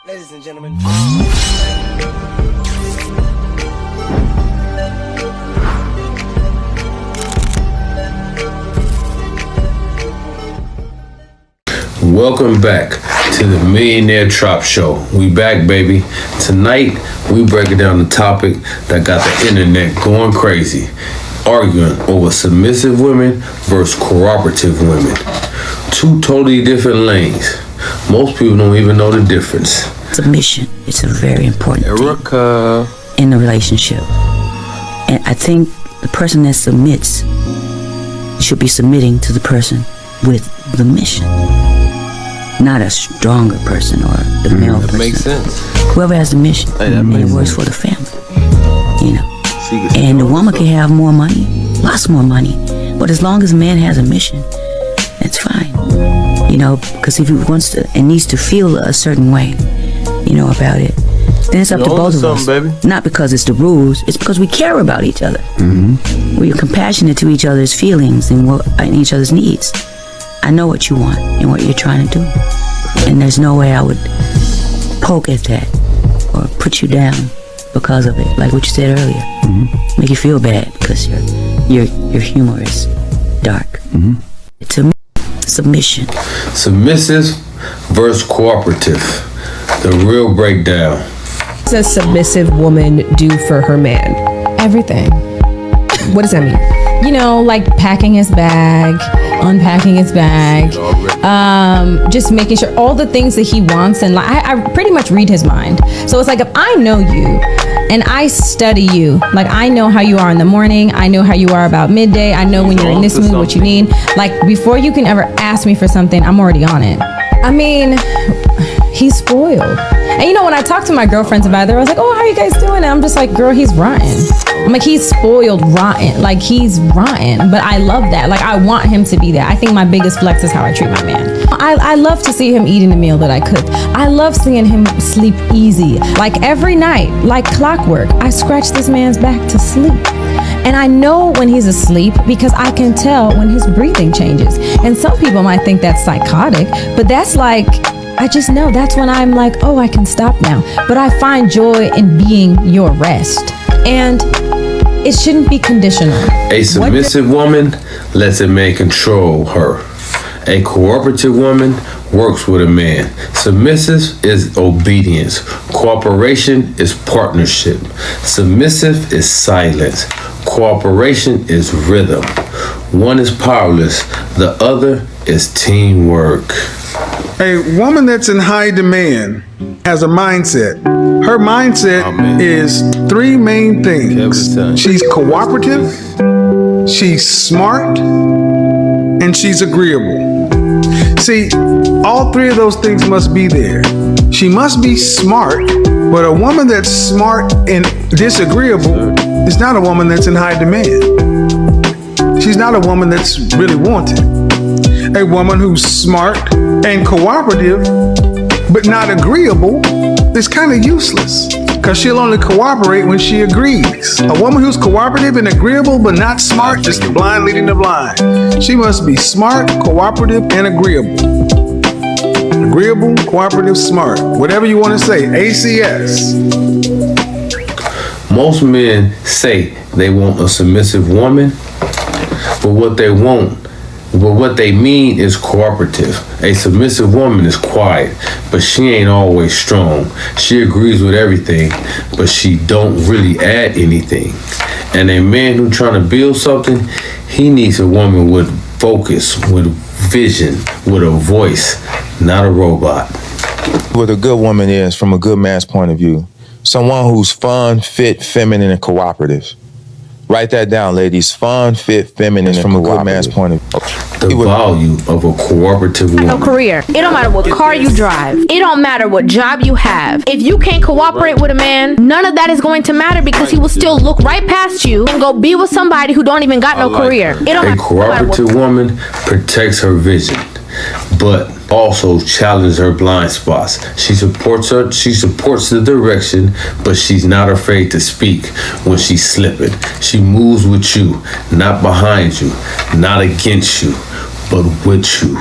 Ladies and gentlemen. Welcome back to the Millionaire Trop Show. We back, baby. Tonight, we breaking down the topic that got the internet going crazy. Arguing over submissive women versus cooperative women. Two totally different lanes. Most people don't even know the difference. Submission is a very important thing in a relationship. And I think the person that submits should be submitting to the person with the mission. Not a stronger person or the male person. That makes sense. Whoever has the mission, and it works for the family. You know. And the woman can have more money, lots more money. But as long as a man has a mission, that's fine. You know, because if he wants to and needs to feel a certain way, you know, about it, then it's up to both of us. Baby. Not because it's the rules, it's because we care about each other. Mm-hmm. We're compassionate to each other's feelings and each other's needs. I know what you want and what you're trying to do. And there's no way I would poke at that or put you down because of it, like what you said earlier. Mm-hmm. Make you feel bad because your humor is dark. Mm-hmm. To me, submission. Submissive versus cooperative. The real breakdown. What does a submissive woman do for her man? Everything. What does that mean? You know, like packing his bag, unpacking his bag, just making sure all the things that he wants. And like, I pretty much read his mind. So it's like, if I know you and I study you, like I know how you are in the morning, I know how you are about midday, I know when you're in this mood, what you need. Like before you can ever ask me for something, I'm already on it. I mean, he's spoiled. And you know, when I talk to my girlfriends about it, I was like, oh, how are you guys doing? And I'm just like, girl, he's rotten. I'm like, he's spoiled rotten. Like, he's rotten. But I love that. Like, I want him to be that. I think my biggest flex is how I treat my man. I love to see him eating the meal that I cook. I love seeing him sleep easy. Like, every night, like clockwork, I scratch this man's back to sleep. And I know when he's asleep because I can tell when his breathing changes. And some people might think that's psychotic, but that's like, I just know that's when I'm like, oh, I can stop now. But I find joy in being your rest. And it shouldn't be conditional. A submissive woman lets a man control her. A cooperative woman works with a man. Submissive is obedience. Cooperation is partnership. Submissive is silence. Cooperation is rhythm. One is powerless. The other is teamwork. A woman that's in high demand has a mindset. Her mindset is three main things. She's cooperative, she's smart, and she's agreeable. See, all three of those things must be there. She must be smart, but a woman that's smart and disagreeable is not a woman that's in high demand. She's not a woman that's really wanted. A woman who's smart and cooperative, but not agreeable, is kind of useless because she'll only cooperate when she agrees. A woman who's cooperative and agreeable, but not smart, just the blind leading the blind. She must be smart, cooperative, and agreeable. Agreeable, cooperative, smart. Whatever you want to say, ACS. Most men say they want a submissive woman, but what they mean is cooperative. A submissive woman is quiet, but she ain't always strong. She agrees with everything, but she don't really add anything. And a man who trying to build something, he needs a woman with focus, with vision, with a voice, not a robot. What a good woman is from a good man's point of view. Someone who's fun, fit, feminine, and cooperative. Write that down, ladies. Fun, fit, feminine, from a good man's point of view. The value of a cooperative woman. A career. It don't matter what car you drive. It don't matter what job you have. If you can't cooperate with a man, none of that is going to matter because he will still look right past you and go be with somebody who don't even got no career. It don't a cooperative woman protects her vision, but also challenges her blind spots. She supports the direction, but she's not afraid to speak when she's slipping. She moves with you, not behind you, not against you, but with you.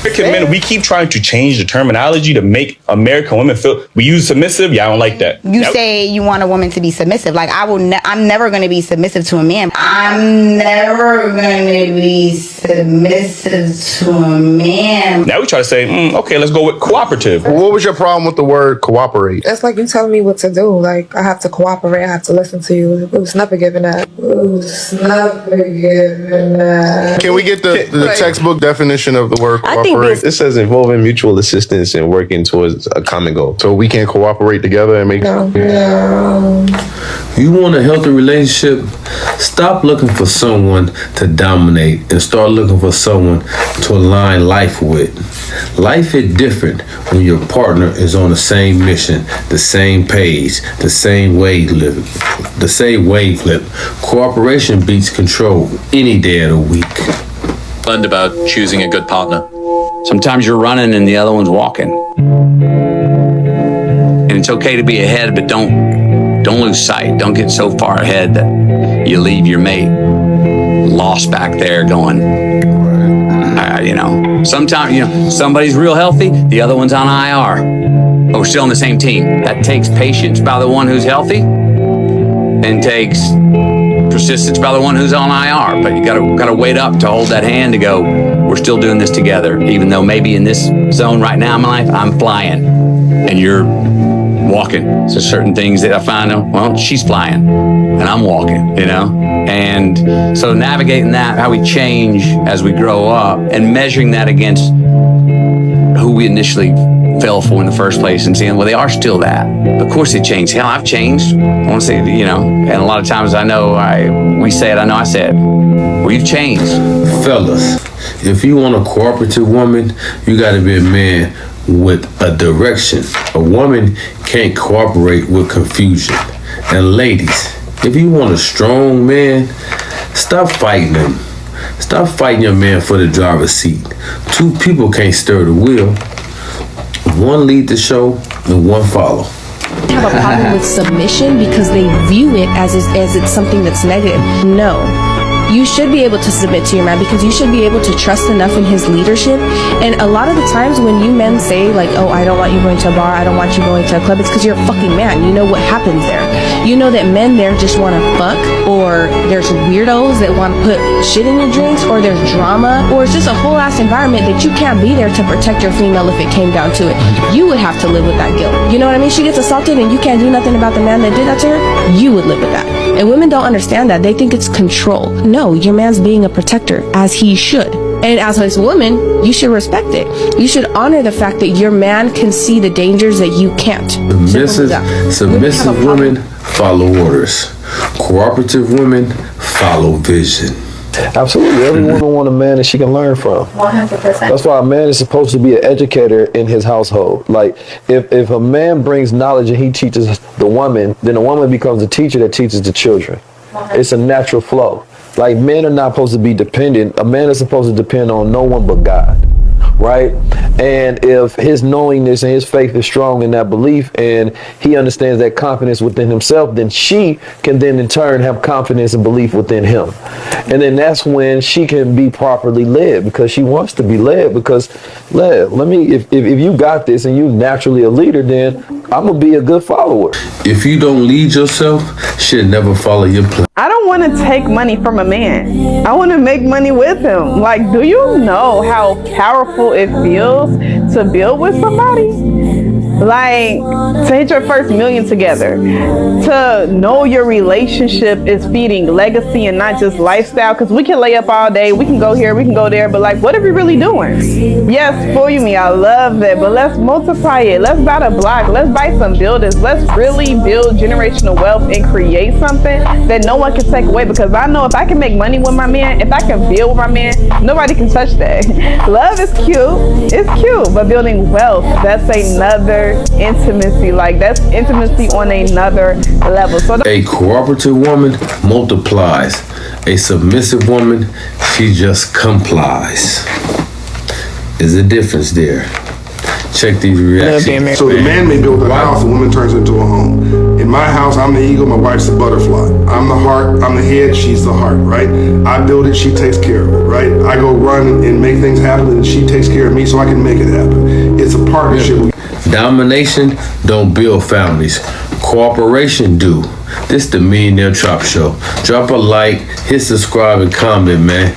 American men, we keep trying to change the terminology to make American women feel. We use submissive. Yeah, I don't like that. You say you want a woman to be submissive. Like I'm never going to be submissive to a man. I'm never going to be submissive to a man. Now we try to say, okay, let's go with cooperative. What was your problem with the word cooperate? It's like you telling me what to do. Like I have to cooperate. I have to listen to you. It was never given that. Can we get the textbook definition of the word cooperate? It says involving mutual assistance and working towards a common goal. So we can cooperate together and make. No. You want a healthy relationship? Stop looking for someone to dominate and start looking for someone to align life with. Life is different when your partner is on the same mission, the same page, the same wavelength. Cooperation beats control any day of the week. Learned about choosing a good partner. Sometimes you're running and the other one's walking. And it's okay to be ahead, but don't lose sight. Don't get so far ahead that you leave your mate lost back there going, sometimes, somebody's real healthy, the other one's on IR. But we're still on the same team. That takes patience by the one who's healthy and takes persistence by the one who's on IR. But you gotta wait up to hold that hand to go, we're still doing this together. Even though maybe in this zone right now in my life, I'm flying and you're walking. So certain things that I find, well, she's flying and I'm walking, And so navigating that, how we change as we grow up and measuring that against who we initially fell for in the first place and seeing, well, they are still that. Of course they changed. Hell, I've changed. I want to say, and a lot of times I said, well, you've changed. Fellas, if you want a cooperative woman, you got to be a man with a direction. A woman can't cooperate with confusion. And ladies, if you want a strong man, stop fighting him. Stop fighting your man for the driver's seat. Two people can't stir the wheel. One lead the show and one follow. They have a problem with submission because they view it as it's something that's negative. No. You should be able to submit to your man because you should be able to trust enough in his leadership. And a lot of the times when you men say like, oh, I don't want you going to a bar, I don't want you going to a club, it's because you're a fucking man. You know what happens there. You know that men there just want to fuck, or there's weirdos that want to put shit in your drinks, or there's drama, or it's just a whole ass environment that you can't be there to protect your female if it came down to it. You would have to live with that guilt. You know what I mean? She gets assaulted and you can't do nothing about the man that did that to her. You would live with that. And women don't understand that. They think it's control. No, your man's being a protector, as he should. And as a woman, you should respect it. You should honor the fact that your man can see the dangers that you can't. Submissive women follow orders. Cooperative women follow vision. Absolutely. Every woman wants a man that she can learn from. 100%. That's why a man is supposed to be an educator in his household. Like, if a man brings knowledge and he teaches the woman, then the woman becomes a teacher that teaches the children. It's a natural flow. Like, men are not supposed to be dependent. A man is supposed to depend on no one but God. Right? And if his knowingness and his faith is strong in that belief and he understands that confidence within himself, then she can then in turn have confidence and belief within him. And then that's when she can be properly led, because she wants to be led. Because if you got this and you naturally a leader, then I'm going to be a good follower. If you don't lead yourself, she'll never follow your plan. I don't want to take money from a man. I want to make money with him. Like, do you know how powerful it feels to build with somebody? Like, to hit your first million together, to know your relationship is feeding legacy and not just lifestyle. Because we can lay up all day, we can go here, we can go there, but like, what are we really doing? Yes, for me, I love that, but let's multiply it. Let's buy a block, let's buy some buildings, let's really build generational wealth and create something that no one can take away. Because I know if I can make money with my man, if I can build with my man, nobody can touch that. Love is cute, it's cute, but building wealth, that's another intimacy. Like, that's intimacy on another level. So a cooperative woman multiplies. A submissive woman, she just complies. There's a difference there. Check these reactions. So the man may build a house, the woman turns into a home. In my house, I'm the eagle, my wife's the butterfly. I'm the heart, I'm the head, she's the heart, right? I build it, she takes care of it, right? I go run and make things happen, and she takes care of me so I can make it happen. It's a partnership. Domination don't build families. Cooperation do. This the Millionaire Chop Show. Drop a like, hit subscribe, and comment, man.